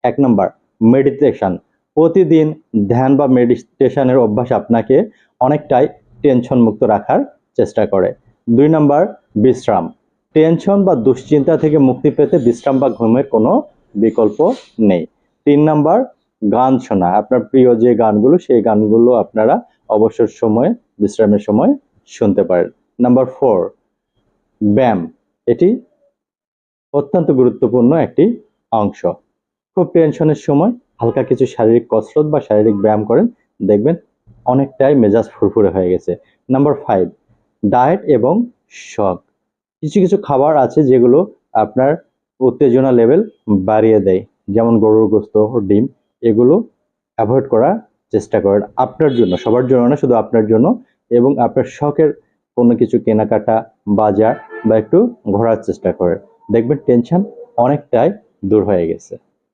এক number meditation, প্রতিদিন ধ্যান বা মেডিটেশনের অভ্যাস আপনাকে অনেকটাই টেনশন মুক্ত রাখার চেষ্টা করে। 2 নাম্বার বিশ্রাম, টেনশন বা দুশ্চিন্তা থেকে মুক্তি পেতে বিশ্রাম বা ঘুমের কোনো বিকল্প নেই। 3 নাম্বার গান শোনা, আপনার প্রিয় যে গানগুলো সেই গানগুলো আপনারা অবসর সময়ে বিশ্রামের সময় শুনতে পারেন। নাম্বার 4 ব্যায়াম, এটি অত্যন্ত গুরুত্বপূর্ণ একটি অংশ। খুব টেনশনের সময় হালকা কিছু শারীরিক কসরত বা শারীরিক ব্যায়াম করেন, দেখবেন অনেকটাই মেজাজ ফুরফুরে হয়ে গেছে। নাম্বার 5 ডায়েট এবং শখ, কিছু কিছু খাবার আছে যেগুলো আপনার উত্তেজনা লেভেল বাড়িয়ে দেয়, যেমন গরুর গোশত, ডিম, এগুলো অ্যাভয়েড করার চেষ্টা করেন আপনার জন্য, সবার জন্য না, শুধু আপনার জন্য। এবং আপনার শখের কোনো কিছু কেনাকাটা, বাজার বা একটু ঘোরার চেষ্টা করেন, দেখবেন টেনশন অনেকটাই দূর হয়ে গেছে।